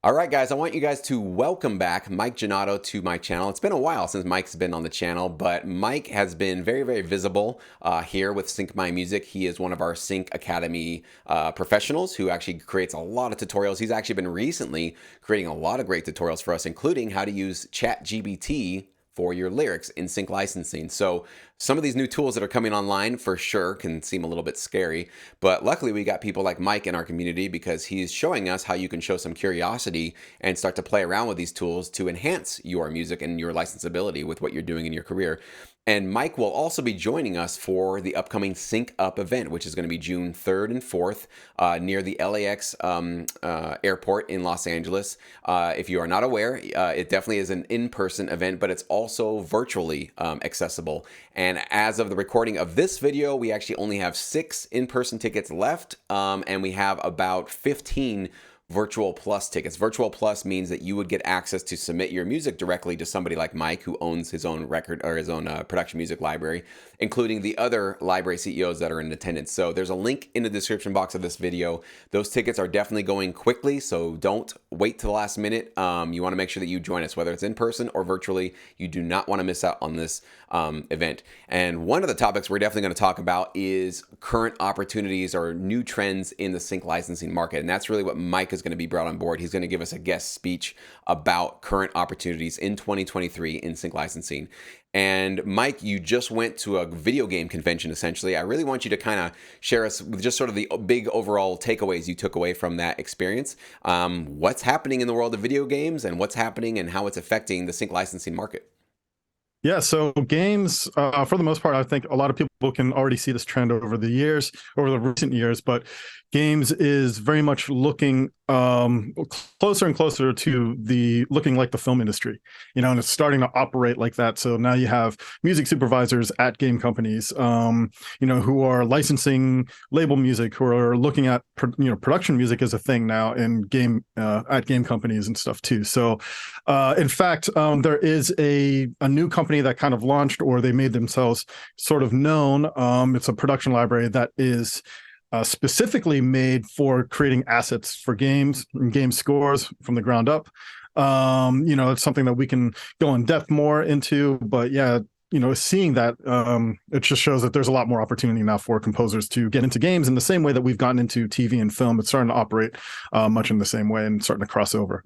All right, guys, I want you guys to welcome back Mike Giannotto to my channel. It's been a while since Mike's been on the channel, but Mike has been very, very visible here with Sync My Music. He is one of our Sync Academy professionals who actually creates a lot of tutorials. He's actually been recently creating a lot of great tutorials for us, including how to use ChatGPT for your lyrics in sync licensing. So some of these new tools that are coming online for sure can seem a little bit scary, but luckily we got people like Mike in our community because he's showing us how you can show some curiosity and start to play around with these tools to enhance your music and your licensability with what you're doing in your career. And Mike will also be joining us for the upcoming Sync Up event, which is going to be June 3rd and 4th near the LAX airport in Los Angeles. If you are not aware, it definitely is an in-person event, but it's also virtually accessible. And as of the recording of this video, we actually only have 6 in-person tickets left, and we have about 15 Virtual Plus tickets. Virtual Plus means that you would get access to submit your music directly to somebody like Mike, who owns his own record or his own production music library, including the other library CEOs that are in attendance. So there's a link in the description box of this video. Those tickets are definitely going quickly, so don't wait to the last minute. You want to make sure that you join us, whether it's in person or virtually. You do not want to miss out on this event. And one of the topics we're definitely going to talk about is current opportunities or new trends in the sync licensing market. And that's really what Mike is going to be brought on board. He's going to give us a guest speech about current opportunities in 2023 in sync licensing. And Mike, you just went to a video game convention, essentially. I really want you to kind of share us with just sort of the big overall takeaways you took away from that experience. What's happening in the world of video games and what's happening and how it's affecting the sync licensing market? Yeah, so games, for the most part, I think a lot of people can already see this trend over the recent years, but games is very much looking closer and closer to looking like the film industry, and it's starting to operate like that. So now you have music supervisors at game companies, who are licensing label music, who are looking at, production music as a thing now in at game companies and stuff too. So in fact, there is a new company that kind of launched, or they made themselves sort of known. It's a production library that is specifically made for creating assets for games and game scores from the ground up. It's something that we can go in depth more into, but yeah, seeing that, it just shows that there's a lot more opportunity now for composers to get into games in the same way that we've gotten into TV and film. It's starting to operate much in the same way and starting to cross over.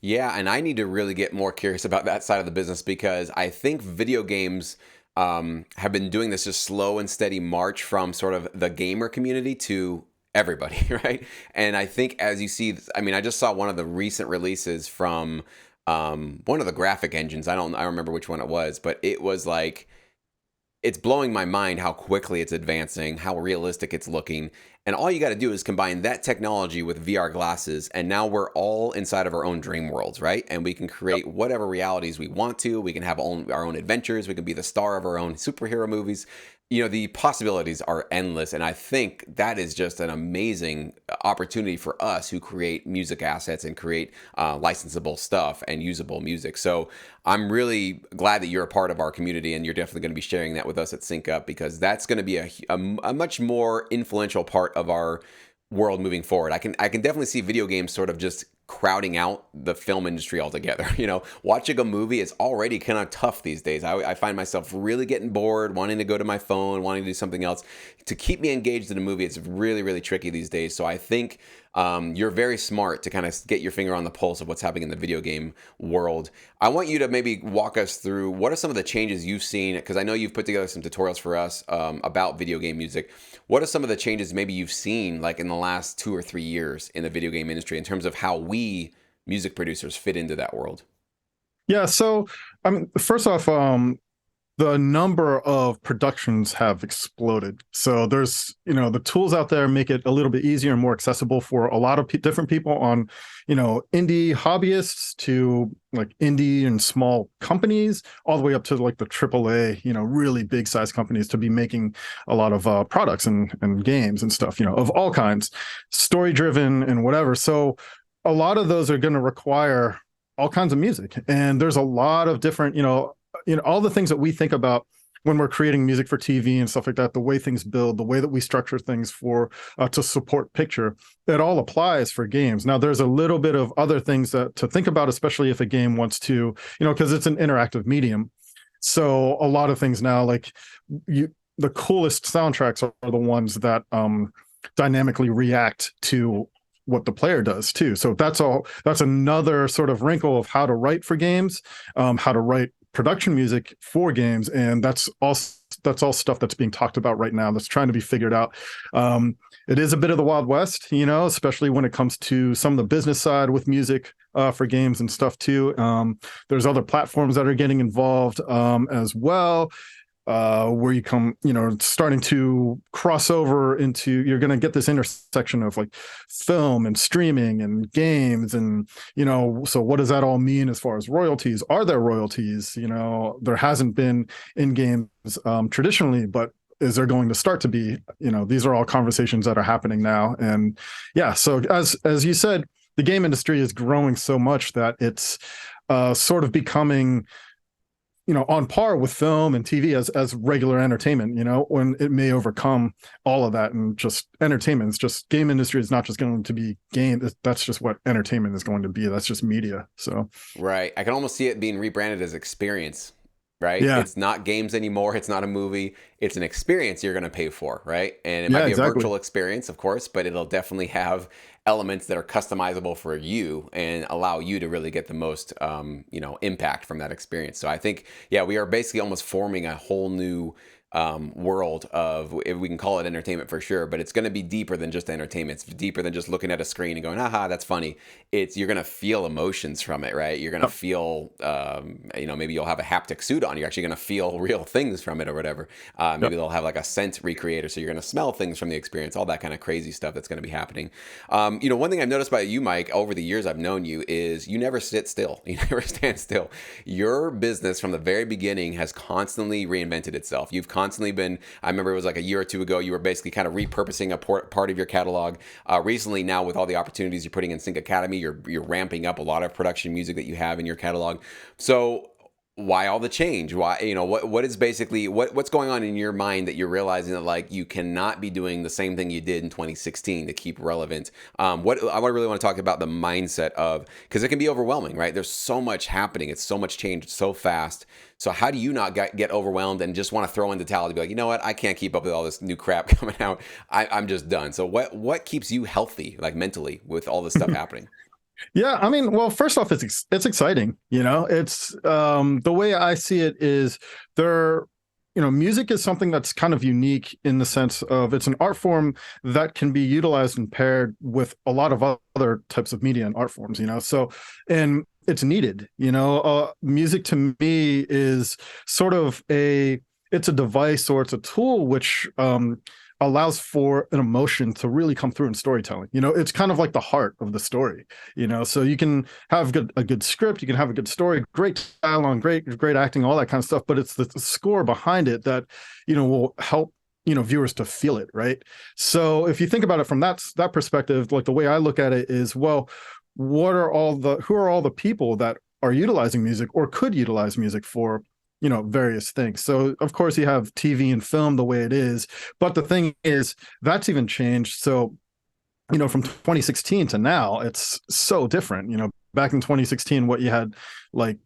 Yeah, and I need to really get more curious about that side of the business because I think video games have been doing this just slow and steady march from sort of the gamer community to everybody, right? And I think as you see, I mean, I just saw one of the recent releases from one of the graphic engines. I don't remember which one it was, but it was like, it's blowing my mind how quickly it's advancing, how realistic it's looking. And all you got to do is combine that technology with VR glasses. And now we're all inside of our own dream worlds, right? And we can create whatever realities we want to. We can have our own adventures. We can be the star of our own superhero movies. The possibilities are endless. And I think that is just an amazing opportunity for us who create music assets and create licensable stuff and usable music. So I'm really glad that you're a part of our community and you're definitely going to be sharing that with us at Sync Up because that's going to be a much more influential part of our world moving forward. I can definitely see video games sort of just crowding out the film industry altogether. Watching a movie is already kind of tough these days. I find myself really getting bored, wanting to go to my phone, wanting to do something else. To keep me engaged in a movie, it's really, really tricky these days. So I think you're very smart to kind of get your finger on the pulse of what's happening in the video game world. I want you to maybe walk us through what are some of the changes you've seen, because I know you've put together some tutorials for us about video game music. What are some of the changes maybe you've seen like in the last 2 or 3 years in the video game industry in terms of how we music producers fit into that world? Yeah, so I mean, first off, the number of productions have exploded. So there's, the tools out there make it a little bit easier and more accessible for a lot of different people on, indie hobbyists to like indie and small companies, all the way up to like the AAA, really big size companies to be making a lot of products and games and stuff, of all kinds, story driven and whatever. So a lot of those are going to require all kinds of music. And there's a lot of different, all the things that we think about when we're creating music for TV and stuff like that, the way things build, the way that we structure things for to support picture, it all applies for games. Now, there's a little bit of other things that to think about, especially if a game wants to, because it's an interactive medium. So a lot of things now, like the coolest soundtracks are the ones that dynamically react to what the player does too. So that's another sort of wrinkle of how to write for games, how to write production music for games, and that's all stuff that's being talked about right now, that's trying to be figured out. It is a bit of the Wild West, especially when it comes to some of the business side with music for games and stuff too. There's other platforms that are getting involved as well, where you come, starting to cross over into, you're going to get this intersection of like film and streaming and games. And, so what does that all mean as far as royalties? Are there royalties? There hasn't been in games traditionally, but is there going to start to be? These are all conversations that are happening now. And yeah, so as you said, the game industry is growing so much that it's sort of becoming on par with film and TV as regular entertainment, when it may overcome all of that. And just entertainment, it's just game industry is not just going to be game. That's just what entertainment is going to be. That's just media. So, right. I can almost see it being rebranded as experience, right? Yeah. It's not games anymore. It's not a movie. It's an experience you're going to pay for, right? And it Yeah, might be exactly. a virtual experience, of course, but it'll definitely have elements that are customizable for you and allow you to really get the most, impact from that experience. So I think, yeah, we are basically almost forming a whole new world of, if we can call it entertainment for sure, but it's going to be deeper than just entertainment. It's deeper than just looking at a screen and going, aha, that's funny. You're going to feel emotions from it, right? You're going to feel, maybe you'll have a haptic suit on. You're actually going to feel real things from it or whatever. Maybe they'll have like a scent recreator. So you're going to smell things from the experience, all that kind of crazy stuff that's going to be happening. One thing I've noticed about you, Mike, over the years I've known you is you never sit still. You never stand still. Your business from the very beginning has constantly reinvented itself. You've constantly been, I remember it was like a year or two ago, you were basically kind of repurposing a part of your catalog. Recently now, with all the opportunities you're putting in Sync Academy, you're ramping up a lot of production music that you have in your catalog. So why all the change? Why, what is basically, what's going on in your mind that you're realizing that like you cannot be doing the same thing you did in 2016 to keep relevant? What I really want to talk about the mindset of, because it can be overwhelming, right? There's so much happening. It's so much change so fast. So how do you not get overwhelmed and just want to throw in the towel to be like, you know what, I can't keep up with all this new crap coming out. I'm just done. So what keeps you healthy, like mentally, with all this stuff happening? Yeah, I mean, well, first off, it's exciting. It's the way I see it is music is something that's kind of unique in the sense of it's an art form that can be utilized and paired with a lot of other types of media and art forms. So, and it's needed. Music to me is sort of it's a device or it's a tool which allows for an emotion to really come through in storytelling. It's kind of like the heart of the story. So you can have a good script, you can have a good story, great dialogue, great acting, all that kind of stuff, but it's the score behind it that will help viewers to feel it, right? So if you think about it from that perspective, like the way I look at it is, well, who are all the people that are utilizing music or could utilize music for various things. So of course you have TV and film the way it is, but the thing is that's even changed. So from 2016 to now, it's so different. Back in 2016, what you had, like,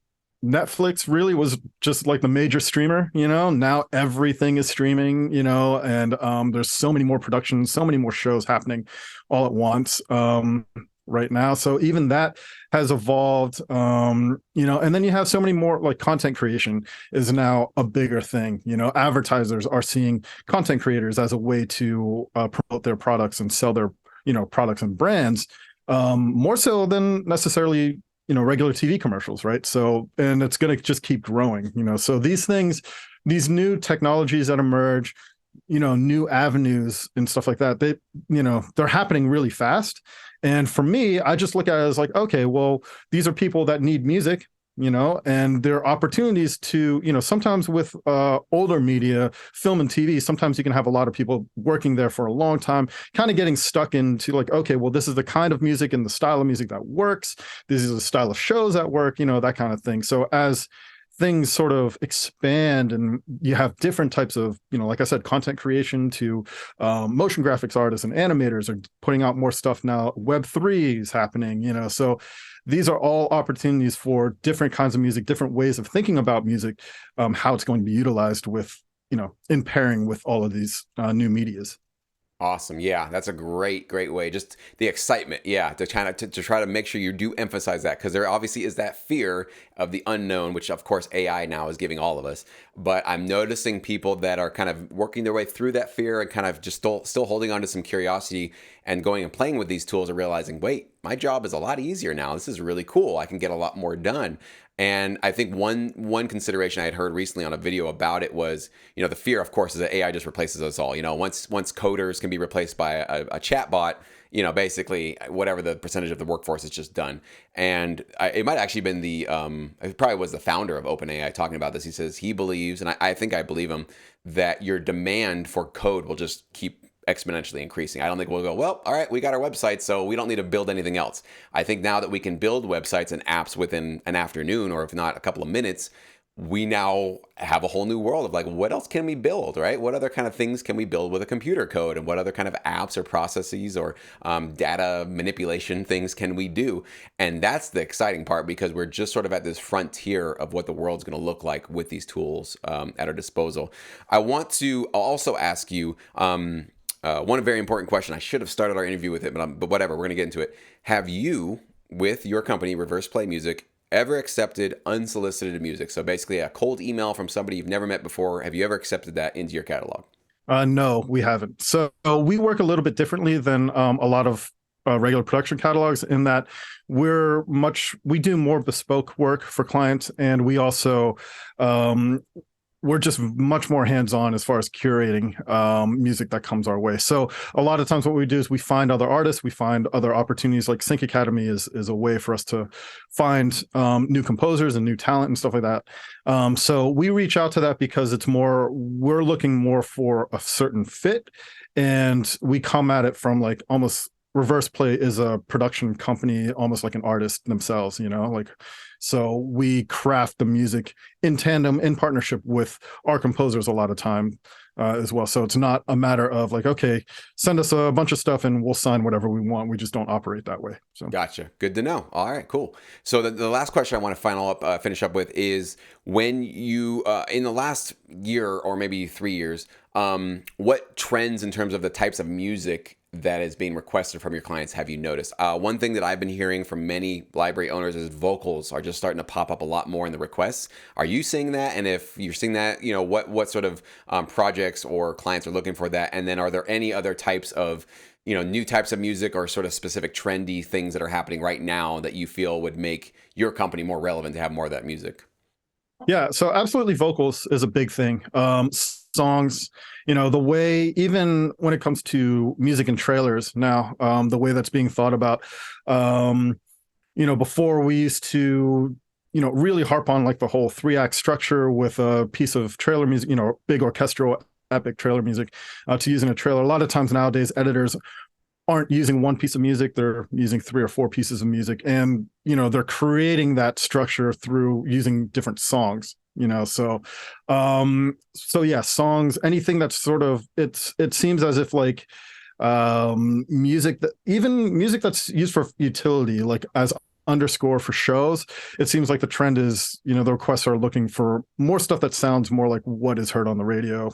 Netflix really was just like the major streamer. Now everything is streaming, and there's so many more productions, so many more shows happening all at once right now. So even that has evolved, and then you have so many more, like, content creation is now a bigger thing. Advertisers are seeing content creators as a way to promote their products and sell their products and brands, more so than necessarily regular TV commercials, right? So, and it's going to just keep growing. So these new technologies that emerge, new avenues and stuff like that, they're happening really fast. And for me, I just look at it as like, okay, well, these are people that need music, and there are opportunities to, sometimes with older media, film and TV, sometimes you can have a lot of people working there for a long time, kind of getting stuck into like, okay, well, this is the kind of music and the style of music that works. This is the style of shows that work, that kind of thing. So as things sort of expand and you have different types of, like I said, content creation to motion graphics artists and animators are putting out more stuff now. Web3 is happening, so these are all opportunities for different kinds of music, different ways of thinking about music, how it's going to be utilized with, in pairing with all of these new medias. Awesome. Yeah, that's a great way. Just the excitement. Yeah, to try to make sure you do emphasize that, because there obviously is that fear of the unknown, which of course AI now is giving all of us. But I'm noticing people that are kind of working their way through that fear and kind of just still holding on to some curiosity and going and playing with these tools and realizing, wait, my job is a lot easier now. This is really cool. I can get a lot more done. And I think one consideration I had heard recently on a video about it was, the fear, of course, is that AI just replaces us all. Once coders can be replaced by a chat bot, basically whatever the percentage of the workforce is just done. And it might actually been it probably was the founder of OpenAI talking about this. He says he believes, and I think I believe him, that your demand for code will just keep exponentially increasing. I don't think we'll go, well, all right, we got our website, so we don't need to build anything else. I think now that we can build websites and apps within an afternoon, or if not a couple of minutes, we now have a whole new world of like, what else can we build, right? What other kind of things can we build with a computer code, and what other kind of apps or processes or data manipulation things can we do? And that's the exciting part, because we're just sort of at this frontier of what the world's going to look like with these tools at our disposal. I want to also ask you, one very important question. I should have started our interview with it, but whatever, we're going to get into it. Have you, with your company, Reverse Play Music, ever accepted unsolicited music? So basically a cold email from somebody you've never met before. Have you ever accepted that into your catalog? No, we haven't. So we work a little bit differently than a lot of regular production catalogs, in that we do more bespoke work for clients, and we also we're just much more hands-on as far as curating music that comes our way. So a lot of times what we do is we find other artists, we find other opportunities. Like Sync Academy is a way for us to find new composers and new talent and stuff like that. So we reach out to that because we're looking more for a certain fit, and we come at it from like almost Reverse Play is a production company, almost like an artist themselves, so we craft the music in tandem, in partnership with our composers a lot of time as well. So it's not a matter of like, okay, send us a bunch of stuff and we'll sign whatever we want. We just don't operate that way. So gotcha. Good to know. All right, cool. So the last question I want to finish up with is, when you, in the last year or maybe 3 years, what trends in terms of the types of music that is being requested from your clients have you noticed? One thing that I've been hearing from many library owners is vocals are just starting to pop up a lot more in the requests. Are you seeing that? And if you're seeing that, what sort of projects or clients are looking for that? And then are there any other types of, new types of music or sort of specific trendy things that are happening right now that you feel would make your company more relevant to have more of that music? Yeah, so absolutely vocals is a big thing. Songs, the way, even when it comes to music and trailers now, the way that's being thought about, before we used to, really harp on like the whole 3-act structure with a piece of trailer music, big orchestral epic trailer music to use in a trailer. A lot of times nowadays, editors aren't using one piece of music, they're using 3 or 4 pieces of music, and they're creating that structure through using different songs, so yeah, songs, anything that's sort of, it seems as if like music that's used for utility, like as underscore for shows, it seems like the trend is, the requests are looking for more stuff that sounds more like what is heard on the radio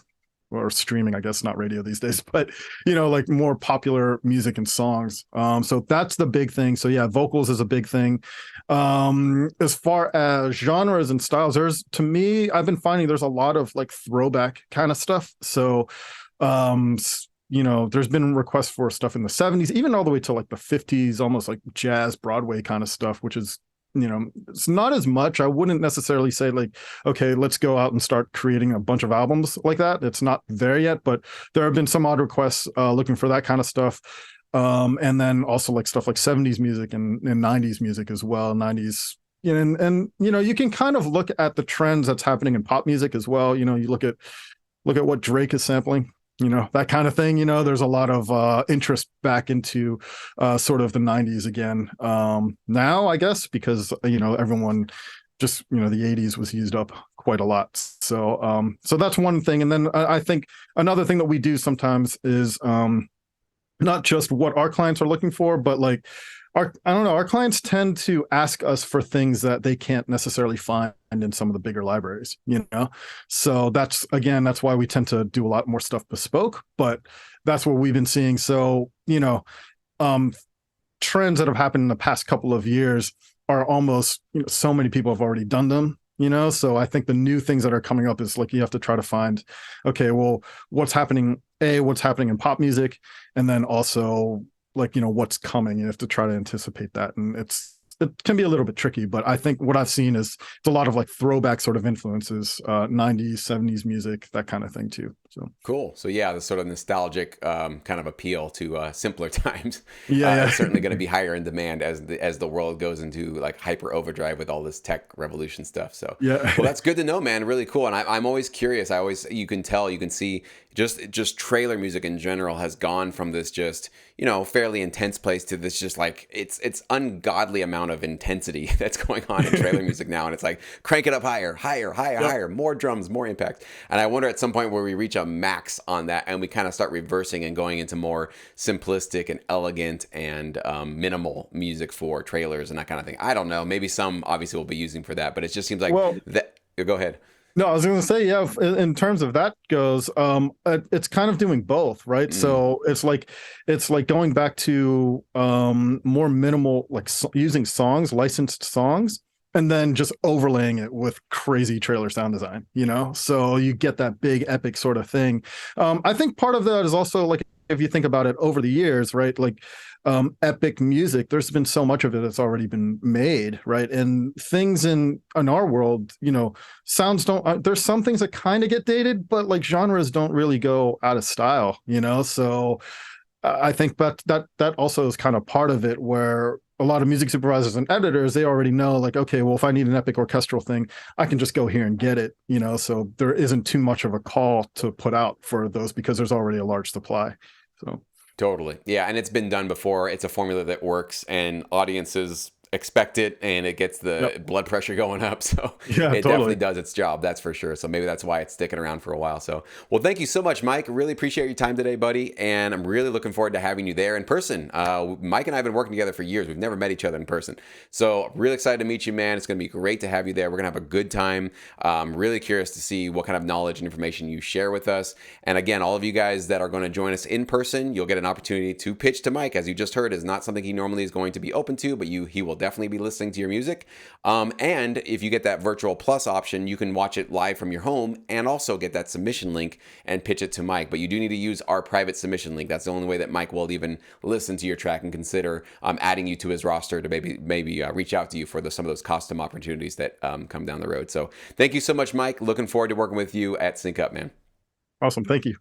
or streaming, I guess, not radio these days, but like more popular music and songs. So that's the big thing. So yeah, vocals is a big thing. As far as genres and styles, to me, I've been finding there's a lot of like throwback kind of stuff. So there's been requests for stuff in the 70s, even all the way to like the 50s, almost like jazz, Broadway kind of stuff, which is, it's not as much. I wouldn't necessarily say like, okay, let's go out and start creating a bunch of albums like that. It's not there yet, but there have been some odd requests looking for that kind of stuff. And then also like stuff like 70s music and 90s music as well. 90s, and you can kind of look at the trends that's happening in pop music as well. You look at what Drake is sampling, that kind of thing. There's a lot of interest back into sort of the 90s again now, I guess, because everyone just the 80s was used up quite a lot. So that's one thing. And then I think another thing that we do sometimes is not just what our clients are looking for, but like I don't know, our clients tend to ask us for things that they can't necessarily find in some of the bigger libraries, So that's why we tend to do a lot more stuff bespoke, but that's what we've been seeing. So, um, trends that have happened in the past couple of years are almost, so many people have already done them, so I think the new things that are coming up is like you have to try to find, okay, well, what's happening in pop music, and then also like what's coming. You have to try to anticipate that, and it can be a little bit tricky, but I think what I've seen is it's a lot of like throwback sort of influences, 90s, 70s music, that kind of thing too. So cool. So yeah, the sort of nostalgic kind of appeal to simpler times yeah. is certainly going to be higher in demand as the world goes into like hyper overdrive with all this tech revolution stuff. So yeah. well, that's good to know, man. Really cool. And I'm always curious. You can tell, you can see just trailer music in general has gone from this just fairly intense place to this just like it's ungodly amount of intensity that's going on in trailer music now, and it's like crank it up higher, higher, more drums, more impact. And I wonder at some point where we reach a max on that and we kind of start reversing and going into more simplistic and elegant and minimal music for trailers and that kind of thing. I don't know. Maybe some obviously will be using for that, but it just seems like that. Go ahead. No, I was going to say, yeah, in terms of that goes, it's kind of doing both, right? So it's like going back to more minimal, like using licensed songs, and then just overlaying it with crazy trailer sound design, so you get that big epic sort of thing. I think part of that is also like, if you think about it over the years, right? Like epic music, there's been so much of it that's already been made, right? And things in our world, sounds don't, there's some things that kind of get dated, but like genres don't really go out of style, So I think that also is kind of part of it, where a lot of music supervisors and editors, they already know like, okay, well, if I need an epic orchestral thing, I can just go here and get it, so there isn't too much of a call to put out for those because there's already a large supply. So totally. Yeah. And it's been done before. It's a formula that works and audiences expect it, and it gets the blood pressure going up. So yeah, it definitely does its job. That's for sure. So maybe that's why it's sticking around for a while. So, well, thank you so much, Mike. Really appreciate your time today, buddy. And I'm really looking forward to having you there in person. Mike and I have been working together for years. We've never met each other in person. So really excited to meet you, man. It's going to be great to have you there. We're going to have a good time. I'm really curious to see what kind of knowledge and information you share with us. And again, all of you guys that are going to join us in person, you'll get an opportunity to pitch to Mike. As you just heard, is not something he normally is going to be open to, but he will definitely be listening to your music. And if you get that virtual plus option, you can watch it live from your home and also get that submission link and pitch it to Mike. But you do need to use our private submission link. That's the only way that Mike will even listen to your track and consider adding you to his roster to maybe reach out to you for some of those custom opportunities that come down the road. So thank you so much, Mike. Looking forward to working with you at Sync Up, man. Awesome. Thank you.